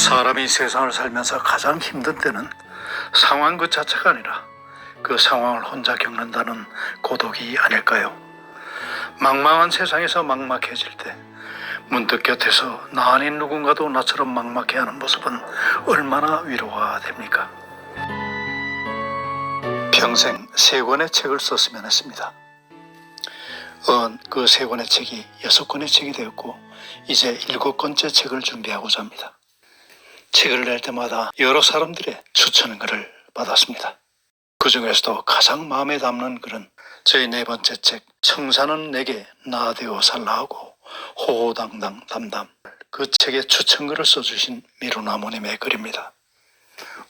사람이 세상을 살면서 가장 힘든 때는 상황 그 자체가 아니라 그 상황을 혼자 겪는다는 고독이 아닐까요? 막막한 세상에서 막막해질 때 문득 곁에서 나 아닌 누군가도 나처럼 막막해하는 모습은 얼마나 위로가 됩니까? 평생 3권의 책을 썼으면 했습니다. 그 3권의 책이 6권의 책이 되었고 이제 7권째 책을 준비하고자 합니다. 책을 낼 때마다 여러 사람들의 추천글을 받았습니다. 그 중에서도 가장 마음에 담는 글은 저희 4번째 책 청사는 내게 나 되어 살라 하고 호호당당 담담, 그 책의 추천글을 써주신 미루나무님의 글입니다.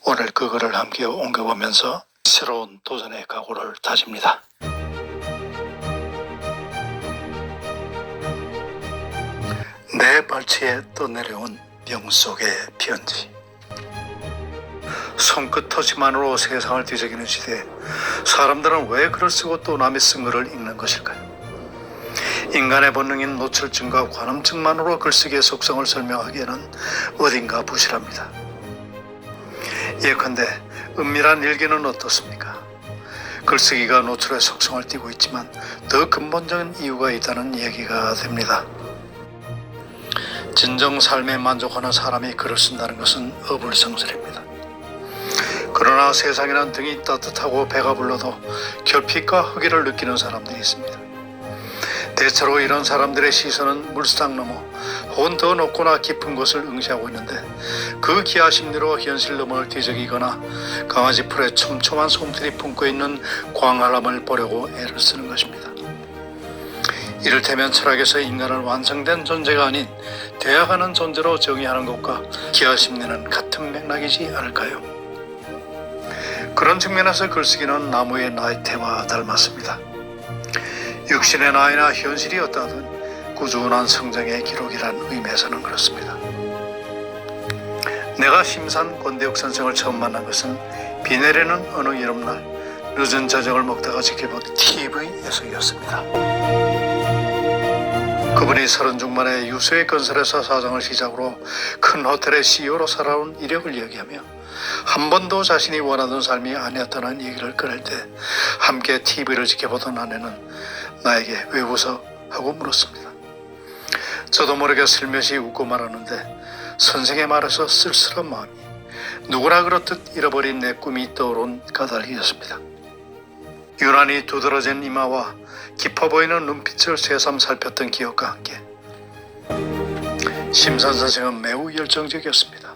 오늘 그 글을 함께 옮겨보면서 새로운 도전의 각오를 다집니다. 내 발치에 떠내려온 병 속의 편지. 손끝 터치만으로 세상을 뒤적이는 시대에 사람들은 왜 글을 쓰고 또 남이 쓴 글을 읽는 것일까요? 인간의 본능인 노출증과 관음증만으로 글쓰기의 속성을 설명하기에는 어딘가 부실합니다. 예컨대 은밀한 일기는 어떻습니까? 글쓰기가 노출의 속성을 띠고 있지만 더 근본적인 이유가 있다는 얘기가 됩니다. 진정 삶에 만족하는 사람이 글을 쓴다는 것은 어불성설입니다. 그러나 세상에는 등이 따뜻하고 배가 불러도 결핍과 허기를 느끼는 사람들이 있습니다. 대체로 이런 사람들의 시선은 물상 넘어 혹은 더 높거나 깊은 곳을 응시하고 있는데 그 기아 심리로 현실 너머를 뒤적이거나 강아지 풀에 촘촘한 솜털이 품고 있는 광활함을 보려고 애를 쓰는 것입니다. 이를테면 철학에서 인간을 완성된 존재가 아닌 되어가는 존재로 정의하는 것과 기아 심리는 같은 맥락이지 않을까요? 그런 측면에서 글쓰기는 나무의 나이테와 닮았습니다. 육신의 나이나 현실이 어떠하든 꾸준한 성장의 기록이란 의미에서는 그렇습니다. 내가 심산 권대욱 선생을 처음 만난 것은 비 내리는 어느 여름날 늦은 저녁을 먹다가 지켜본 TV에서였습니다. 그분이 30 중반에 유수의 건설회사 사장을 시작으로 큰 호텔의 CEO로 살아온 이력을 이야기하며 한 번도 자신이 원하던 삶이 아니었다는 얘기를 꺼낼 때 함께 TV를 지켜보던 아내는 나에게 왜 웃어? 하고 물었습니다. 저도 모르게 슬며시 웃고 말하는데 선생의 말에서 쓸쓸한 마음이 누구나 그렇듯 잃어버린 내 꿈이 떠오른 까닭이었습니다. 유난히 두드러진 이마와 깊어 보이는 눈빛을 새삼 살폈던 기억과 함께 심산 선생은 매우 열정적이었습니다.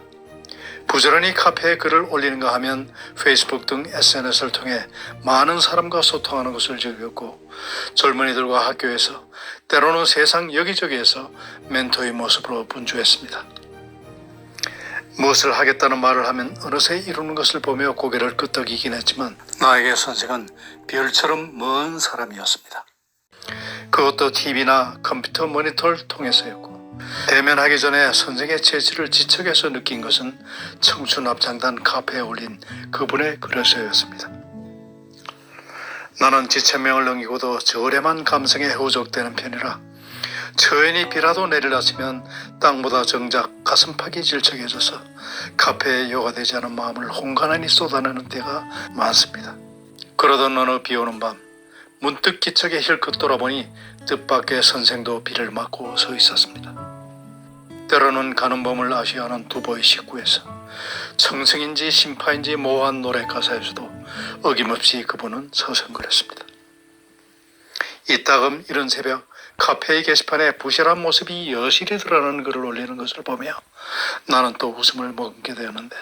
부지런히 카페에 글을 올리는가 하면 페이스북 등 SNS를 통해 많은 사람과 소통하는 것을 즐겼고 젊은이들과 학교에서 때로는 세상 여기저기에서 멘토의 모습으로 분주했습니다. 무엇을 하겠다는 말을 하면 어느새 이루는 것을 보며 고개를 끄덕이긴 했지만 나에게 선생은 별처럼 먼 사람이었습니다. 그것도 TV나 컴퓨터 모니터를 통해서였고 대면하기 전에 선생의 재치를 지척해서 느낀 것은 청춘 합창단 카페에 올린 그분의 글에서였습니다. 나는 지천명을 넘기고도 저렴한 감성에 호적되는 편이라 처연히 비라도 내리라치면 땅보다 정작 가슴팍이 질척해져서 카페에 요가되지 않은 마음을 홍가난히 쏟아내는 때가 많습니다. 그러던 어느 비오는 밤 문득 기척에 힐끗 돌아보니 뜻밖의 선생도 비를 맞고 서 있었습니다. 때로는 가는 봄을 아쉬워하는 두보의 식구에서 청승인지 심파인지 모호한 노래 가사에서도 어김없이 그분은 서성거렸습니다. 이따금 이른 새벽 카페의 게시판에 부실한 모습이 여실히 드러나는 글을 올리는 것을 보며 나는 또 웃음을 머금게 되었는데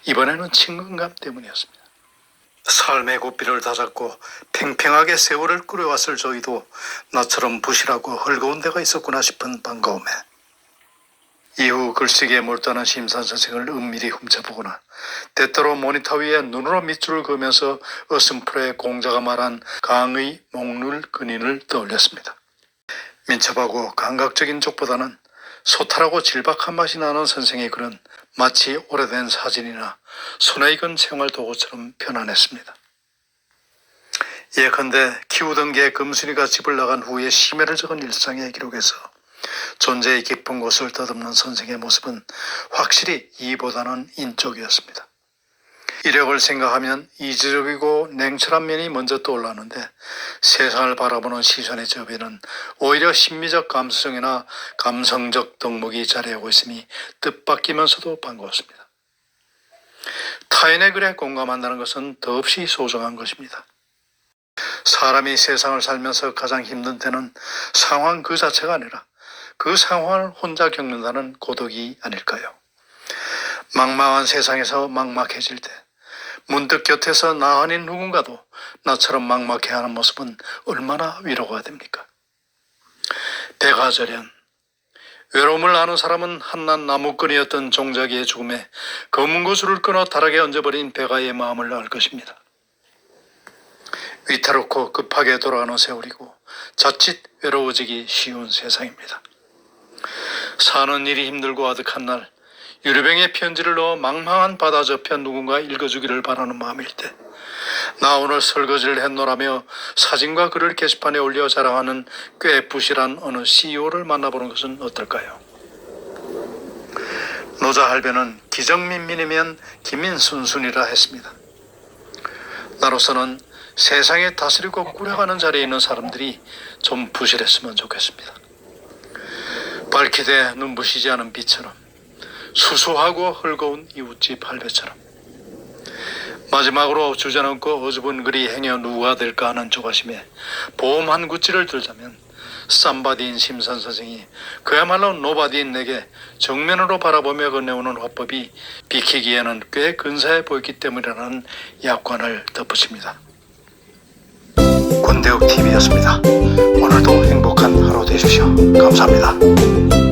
이번에는 친근감 때문이었습니다. 삶의 고삐를 다잡고 팽팽하게 세월을 꾸려왔을 저희도 나처럼 부실하고 헐거운 데가 있었구나 싶은 반가움에 이후 글쓰기에 몰두하는 심산 선생을 은밀히 훔쳐보거나 때때로 모니터 위에 눈으로 밑줄을 그으면서 어슴풀에 공자가 말한 강의 목룰 근인을 떠올렸습니다. 민첩하고 감각적인 쪽보다는 소탈하고 질박한 맛이 나는 선생의 글은 마치 오래된 사진이나 손에 익은 생활도구처럼 편안했습니다. 예컨대 키우던 개 금순이가 집을 나간 후에 심해를 적은 일상의 기록에서 존재의 깊은 곳을 더듬는 선생의 모습은 확실히 이보다는 인적이었습니다. 이력을 생각하면 이지적이고 냉철한 면이 먼저 떠올랐는데 세상을 바라보는 시선의 저변은 오히려 심미적 감수성이나 감성적 덕목이 자리하고 있음이 뜻밖이면서도 반가웠습니다. 타인의 글에 공감한다는 것은 더없이 소중한 것입니다. 사람이 세상을 살면서 가장 힘든 때는 상황 그 자체가 아니라 그 상황을 혼자 겪는다는 고독이 아닐까요? 막막한 세상에서 막막해질 때 문득 곁에서 나 아닌 누군가도 나처럼 막막해하는 모습은 얼마나 위로가 됩니까? 백하절연, 외로움을 아는 사람은 한낱 나무꾼이었던 종자기의 죽음에 검은 고수를 끊어 다락에 얹어버린 백아의 마음을 알 것입니다. 위태롭고 급하게 돌아가는 세월이고 자칫 외로워지기 쉬운 세상입니다. 사는 일이 힘들고 아득한 날 유리병에 편지를 넣어 망망한 바다 저편 누군가 읽어주기를 바라는 마음일 때 나 오늘 설거지를 했노라며 사진과 글을 게시판에 올려 자랑하는 꽤 부실한 어느 CEO를 만나보는 것은 어떨까요? 노자 할배는 기정민민이면 기민순순이라 했습니다. 나로서는 세상에 다스리고 꾸려가는 자리에 있는 사람들이 좀 부실했으면 좋겠습니다. 밝히되 눈부시지 않은 빛처럼 수수하고 헐거운 이웃집 할배처럼 마지막으로 주저넘고 어줍은 글이 행여 누가 될까 하는 조바심에 보험 한 구찌를 들자면 쌈바디인 심산 선생이 그야말로 노바디인 내게 정면으로 바라보며 건네오는 화법이 비키기에는 꽤 근사해 보였기 때문이라는 약관을 덧붙입니다. 권대욱 TV였습니다. 오늘도 행복한 하루 되십시오. 감사합니다.